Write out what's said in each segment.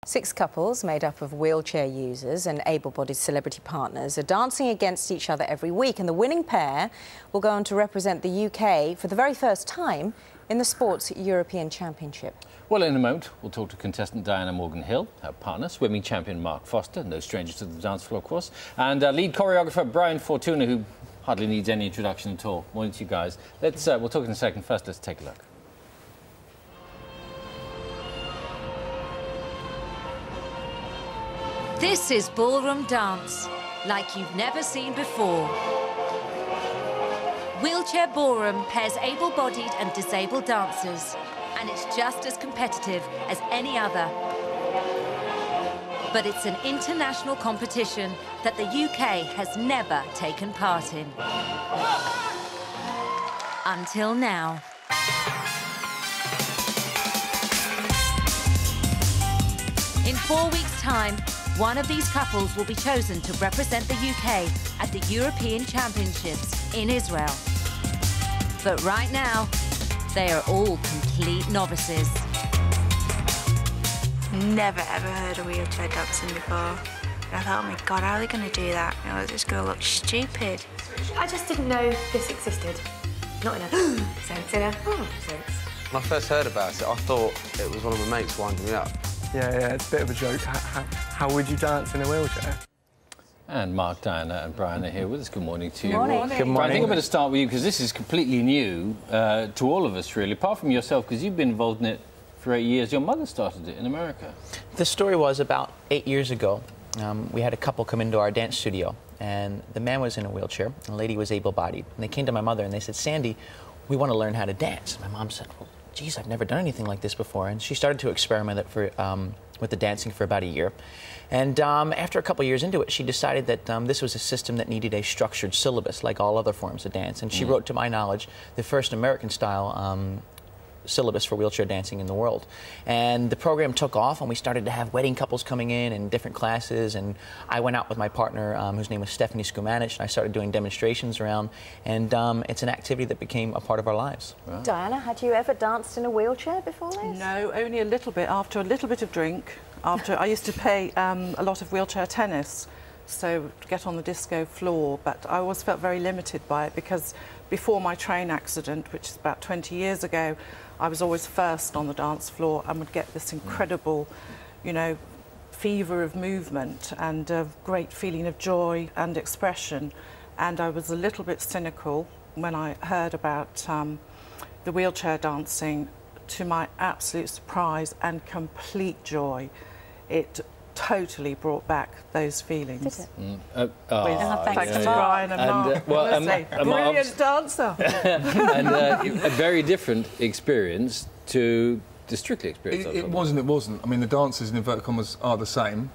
6 couples made up of wheelchair users and able-bodied celebrity partners are dancing against each other every week, and the winning pair will go on to represent the UK for the very first time in the Sports European Championship. Well, in a moment, we'll talk to contestant Diana Morgan-Hill, her partner, swimming champion Mark Foster, no stranger to the dance floor, of course, and lead choreographer Brian Fortuna, who hardly needs any introduction at all. Morning to you guys. We'll talk in a second. First, let's take a look. This is ballroom dance, like you've never seen before. Wheelchair Ballroom pairs able-bodied and disabled dancers, and it's just as competitive as any other. But it's an international competition that the UK has never taken part in. Until now. In 4 weeks' time, one of these couples will be chosen to represent the UK at the European Championships in Israel. But right now, they are all complete novices. Never ever heard of wheelchair dancing before. I thought, oh my God, how are they going to do that? You know, it's going to look stupid. I just didn't know this existed. Not in a sense, in a sense. When I first heard about it, I thought it was one of my mates winding me up. Yeah, it's a bit of a joke. How would you dance in a wheelchair? And Mark, Diana and Brian are here with us. Good morning to you. Good morning. Good morning. Brian, I think I'm going to start with you because this is completely new to all of us, really, apart from yourself, because you've been involved in it for 8 years. Your mother started it in America. The story was about 8 years ago. We had a couple come into our dance studio, and the man was in a wheelchair, and the lady was able-bodied. And they came to my mother and they said, "Sandy, we want to learn how to dance." My mom said, "Well, geez, I've never done anything like this before." And she started to experiment with the dancing for about a year. And after a couple of years into it, she decided that this was a system that needed a structured syllabus, like all other forms of dance. And she wrote, to my knowledge, the first American-style syllabus for wheelchair dancing in the world. And the program took off, and we started to have wedding couples coming in different classes, and I went out with my partner, whose name was Stephanie Skumanich, and I started doing demonstrations around, and it's an activity that became a part of our lives. Right. Diana, had you ever danced in a wheelchair before this? No, only a little bit, after a little bit of drink. After I used to play a lot of wheelchair tennis, so to get on the disco floor, but I always felt very limited by it because before my train accident, which is about 20 years ago, I was always first on the dance floor and would get this incredible, you know, fever of movement and a great feeling of joy and expression. And I was a little bit cynical when I heard about the wheelchair dancing. To my absolute surprise and complete joy, it totally brought back those feelings. Did it? Thanks to Brian and Mark. Brilliant dancer. And a very different experience to the Strictly experience. It wasn't. I mean, the dances in inverted commas are the same.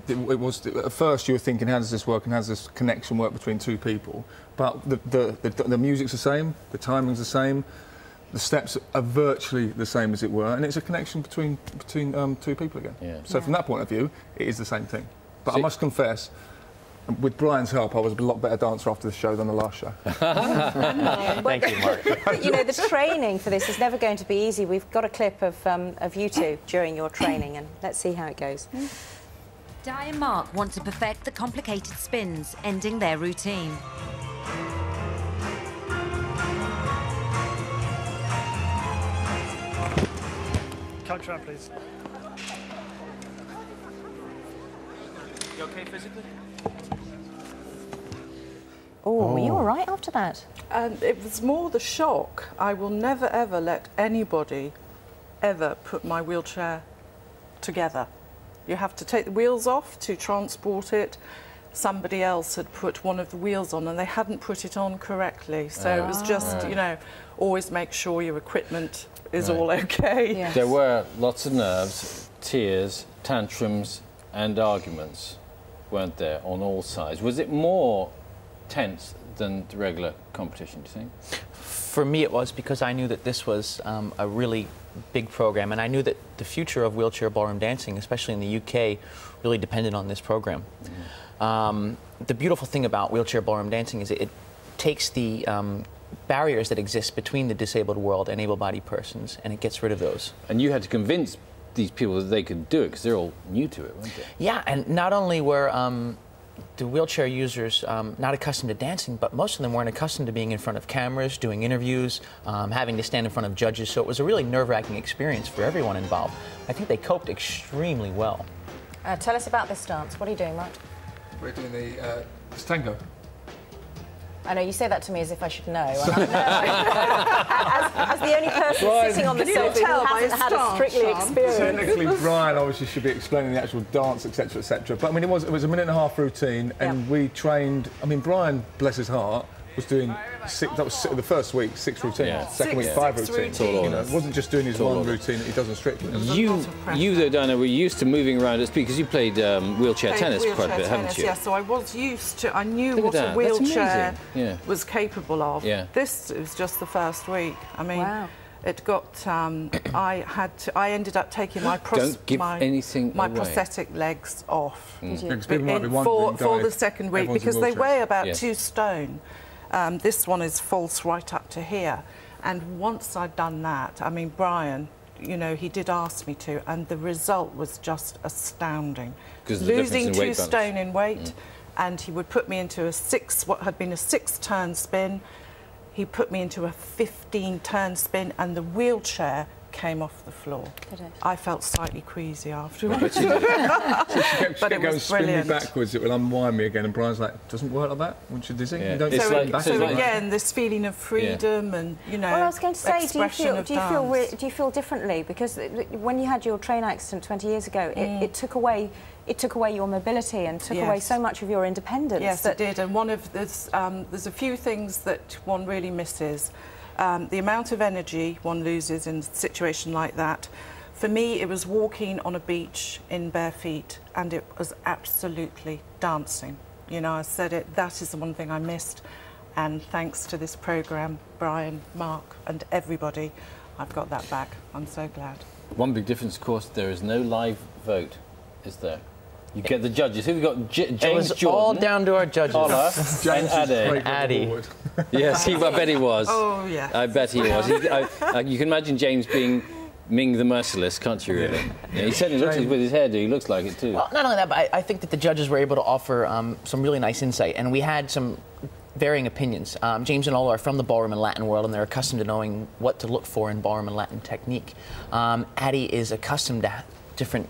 It was at first you were thinking, how does this work and how does this connection work between two people? But the music's the same, the timing's the same. The steps are virtually the same as it were, and it's a connection between two people again. Yeah. So from that point of view, it is the same thing. But I must confess, with Brian's help, I was a lot better dancer after the show than the last show. Thank you, Mark. You know, the training for this is never going to be easy. We've got a clip of you two during your training, and let's see how it goes. Di and Mark want to perfect the complicated spins, ending their routine. Coach round, please. You okay physically? Oh, were you all right after that? And it was more the shock. I will never, ever let anybody ever put my wheelchair together. You have to take the wheels off to transport it. Somebody else had put one of the wheels on and they hadn't put it on correctly. So it was just, you know, always make sure your equipment is all okay. Yes. There were lots of nerves, tears, tantrums and arguments, weren't there, on all sides? Was it more tense than the regular competition, do you think? For me it was, because I knew that this was a really big program, and I knew that the future of wheelchair ballroom dancing, especially in the UK, really depended on this program. The beautiful thing about wheelchair ballroom dancing is it takes the barriers that exist between the disabled world and able-bodied persons, and it gets rid of those. And you had to convince these people that they could do it, because they're all new to it, weren't they? Yeah, and not only were the wheelchair users not accustomed to dancing, but most of them weren't accustomed to being in front of cameras, doing interviews, having to stand in front of judges. So it was a really nerve-wracking experience for everyone involved. I think they coped extremely well. Tell us about this dance. What are you doing, Mark? We're doing the tango. I know you say that to me as if I should know. And as the only person sitting on the sofa who hasn't had a Strictly experience. Technically, Brian obviously should be explaining the actual dance, etc., etc. But I mean, it was a minute-and-a-half routine, and we trained. I mean, Brian, bless his heart, was doing that was the first week 6 routines, second week 5 routines. You know, it wasn't just doing his one routine that he does on Strictly. You though, Diana, were used to moving around at speed because you played wheelchair tennis quite a bit, haven't you? Yeah, so I was used to. I knew what a wheelchair was capable of. Yeah. This was just the first week. I mean, it got. I ended up taking my prosthetic legs off People might be wondering, for the second week because they weigh about 2 stone. This one is false right up to here. And once I'd done that, I mean, Brian, you know, he did ask me to, and the result was just astounding. Losing 2 stone in weight, and he would put me into what had been a 6-turn spin. He put me into a 15-turn spin, and the wheelchair came off the floor. I felt slightly queasy afterwards. She kept going spin me backwards, it will unwind me again, and Brian's like, doesn't work like that once you're dizzy. You don't so again, this feeling of freedom and, you know, well, I was going to say, do you feel differently? Because when you had your train accident 20 years ago, it took away your mobility and took away so much of your independence. Yes, it did. And there's a few things that one really misses. The amount of energy one loses in a situation like that. For me, it was walking on a beach in bare feet, and it was absolutely dancing. You know, I said it, that is the one thing I missed. And thanks to this programme, Brian, Mark, and everybody, I've got that back. I'm so glad. One big difference, of course, there is no live vote, is there? You get the judges. Who have we got? James Jordan. All down to our judges. And Addy. Yes, I bet he was. Oh, yeah. I bet he was. You can imagine James being Ming the Merciless, can't you, really? Yeah, he certainly looks, with his hairdo, he looks like it, too. Well, not only that, but I think that the judges were able to offer some really nice insight, and we had some varying opinions. James and Ola are from the ballroom and Latin world, and they're accustomed to knowing what to look for in ballroom and Latin technique. Addy is accustomed to different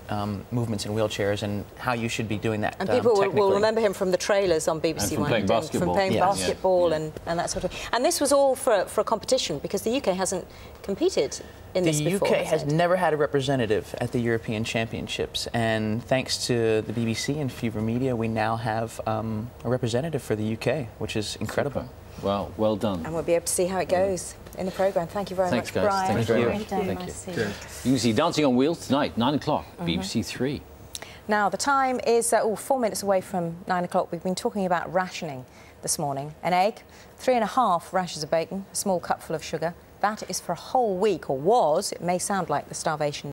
movements in wheelchairs and how you should be doing that. And people will remember him from the trailers on BBC One. From playing basketball and that sort of. And this was all for a competition because the UK hasn't competed in this before. The UK has never had a representative at the European Championships, and thanks to the BBC and Fever Media, we now have a representative for the UK, which is incredible. Well, well done. And we'll be able to see how it goes in the programme. Thank you very much, guys. Brian. Thanks very much. Thank you. You can see Dancing on Wheels tonight, 9 o'clock, BBC 3. Now, the time is 4 minutes away from 9 o'clock. We've been talking about rationing this morning. An egg, 3½ rashers of bacon, a small cupful of sugar. That is for a whole week, or was. It may sound like the starvation